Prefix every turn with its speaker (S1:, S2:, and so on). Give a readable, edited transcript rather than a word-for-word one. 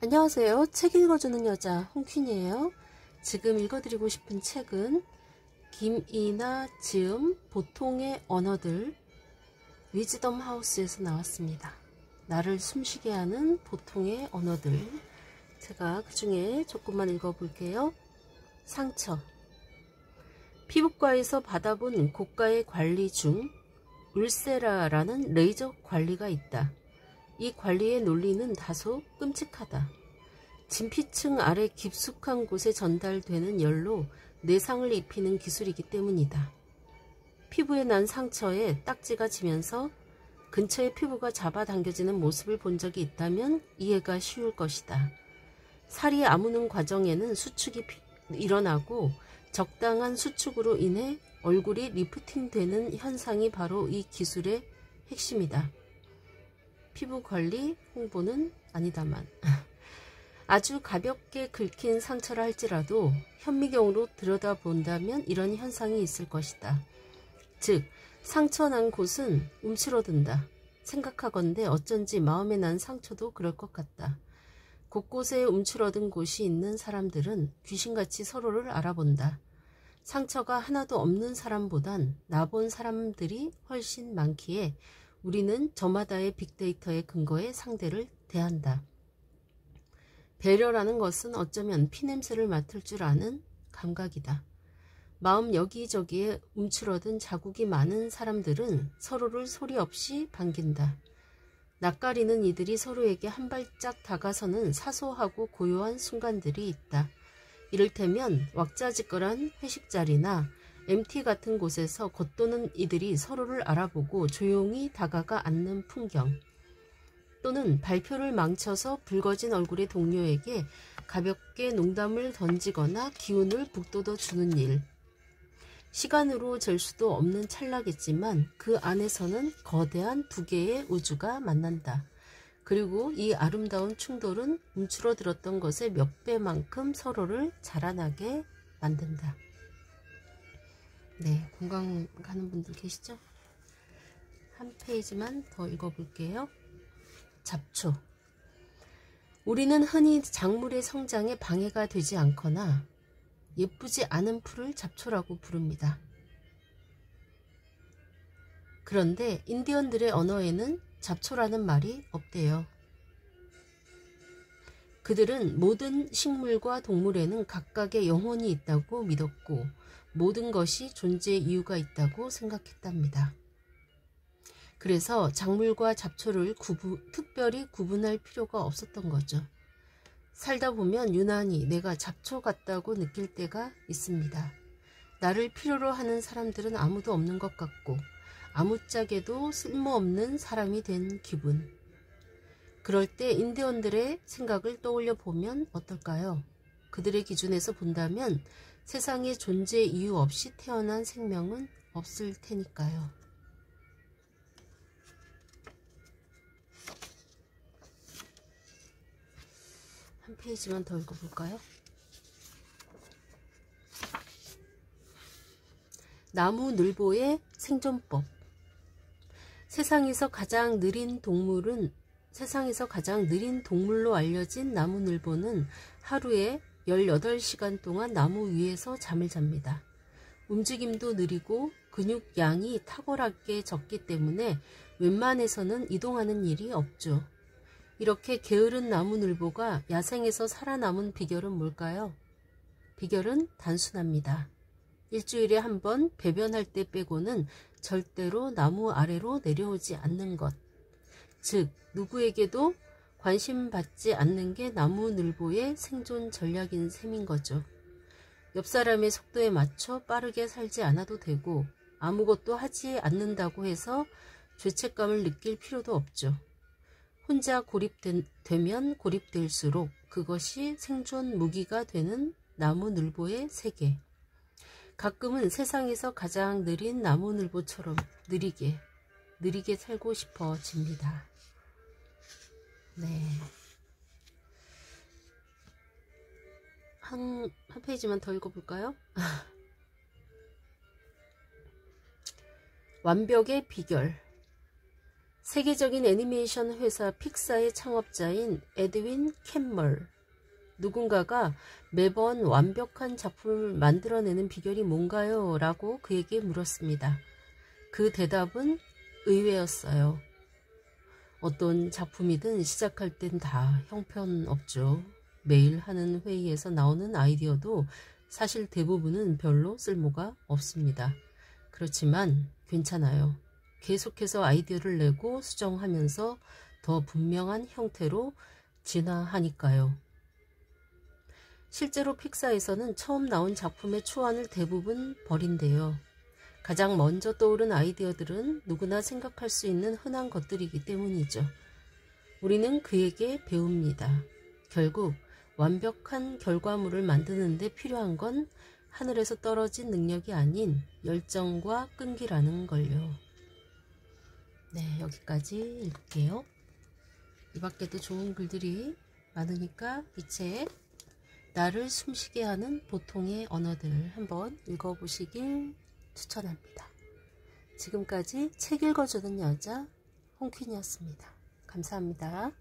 S1: 안녕하세요. 책 읽어주는 여자 홍퀸이에요. 지금 읽어드리고 싶은 책은 김이나 지음 보통의 언어들 위즈덤 하우스에서 나왔습니다. 나를 숨쉬게 하는 보통의 언어들. 제가 그 중에 조금만 읽어볼게요. 상처. 피부과에서 받아본 고가의 관리 중 울세라라는 레이저 관리가 있다. 이 관리의 논리는 다소 끔찍하다. 진피층 아래 깊숙한 곳에 전달되는 열로 내상을 입히는 기술이기 때문이다. 피부에 난 상처에 딱지가 지면서 근처의 피부가 잡아당겨지는 모습을 본 적이 있다면 이해가 쉬울 것이다. 살이 아무는 과정에는 수축이 일어나고 적당한 수축으로 인해 얼굴이 리프팅되는 현상이 바로 이 기술의 핵심이다. 피부관리 홍보는 아니다만 아주 가볍게 긁힌 상처라 할지라도 현미경으로 들여다본다면 이런 현상이 있을 것이다. 즉 상처 난 곳은 움츠러든다. 생각하건대 어쩐지 마음에 난 상처도 그럴 것 같다. 곳곳에 움츠러든 곳이 있는 사람들은 귀신같이 서로를 알아본다. 상처가 하나도 없는 사람보단 나본 사람들이 훨씬 많기에 우리는 저마다의 빅데이터의 근거에 상대를 대한다. 배려라는 것은 어쩌면 피냄새를 맡을 줄 아는 감각이다. 마음 여기저기에 움츠러든 자국이 많은 사람들은 서로를 소리 없이 반긴다. 낯가리는 이들이 서로에게 한 발짝 다가서는 사소하고 고요한 순간들이 있다. 이를테면 왁자지껄한 회식 자리나 MT 같은 곳에서 겉도는 이들이 서로를 알아보고 조용히 다가가 앉는 풍경, 또는 발표를 망쳐서 붉어진 얼굴의 동료에게 가볍게 농담을 던지거나 기운을 북돋워 주는 일. 시간으로 잴 수도 없는 찰나겠지만 그 안에서는 거대한 두 개의 우주가 만난다. 그리고 이 아름다운 충돌은 움츠러들었던 것의 몇 배만큼 서로를 자라나게 만든다. 네, 공감 가는 분들 계시죠? 한 페이지만 더 읽어볼게요. 잡초. 우리는 흔히 작물의 성장에 방해가 되지 않거나 예쁘지 않은 풀을 잡초라고 부릅니다. 그런데 인디언들의 언어에는 잡초라는 말이 없대요. 그들은 모든 식물과 동물에는 각각의 영혼이 있다고 믿었고 모든 것이 존재의 이유가 있다고 생각했답니다. 그래서 작물과 잡초를 특별히 구분할 필요가 없었던 거죠. 살다 보면 유난히 내가 잡초 같다고 느낄 때가 있습니다. 나를 필요로 하는 사람들은 아무도 없는 것 같고 아무짝에도 쓸모없는 사람이 된 기분. 그럴 때 인디언들의 생각을 떠올려 보면 어떨까요? 그들의 기준에서 본다면 세상에 존재 이유 없이 태어난 생명은 없을 테니까요. 한 페이지만 더 읽어볼까요? 나무늘보의 생존법. 세상에서 가장 느린 동물로 알려진 나무늘보는 하루에 18시간 동안 나무 위에서 잠을 잡니다. 움직임도 느리고 근육량이 탁월하게 적기 때문에 웬만해서는 이동하는 일이 없죠. 이렇게 게으른 나무늘보가 야생에서 살아남은 비결은 뭘까요? 비결은 단순합니다. 일주일에 한 번 배변할 때 빼고는 절대로 나무 아래로 내려오지 않는 것. 즉 누구에게도 관심받지 않는 게 나무늘보의 생존 전략인 셈인 거죠. 옆 사람의 속도에 맞춰 빠르게 살지 않아도 되고 아무것도 하지 않는다고 해서 죄책감을 느낄 필요도 없죠. 혼자 고립되면 고립될수록 그것이 생존 무기가 되는 나무늘보의 세계. 가끔은 세상에서 가장 느린 나무늘보처럼 느리게 살고 싶어집니다. 네. 한 페이지만 더 읽어볼까요? 완벽의 비결. 세계적인 애니메이션 회사 픽사의 창업자인 에드윈 캔멀. 누군가가 매번 완벽한 작품을 만들어내는 비결이 뭔가요? 라고 그에게 물었습니다. 그 대답은 의외였어요. 어떤 작품이든 시작할 땐 다 형편없죠. 매일 하는 회의에서 나오는 아이디어도 사실 대부분은 별로 쓸모가 없습니다. 그렇지만 괜찮아요. 계속해서 아이디어를 내고 수정하면서 더 분명한 형태로 진화하니까요. 실제로 픽사에서는 처음 나온 작품의 초안을 대부분 버린대요. 가장 먼저 떠오른 아이디어들은 누구나 생각할 수 있는 흔한 것들이기 때문이죠. 우리는 그에게 배웁니다. 결국 완벽한 결과물을 만드는 데 필요한 건 하늘에서 떨어진 능력이 아닌 열정과 끈기라는 걸요. 네, 여기까지 읽을게요. 이 밖에도 좋은 글들이 많으니까 이 책 나를 숨쉬게 하는 보통의 언어들 한번 읽어보시길 추천합니다. 지금까지 책 읽어주는 여자 홍퀸이었습니다. 감사합니다.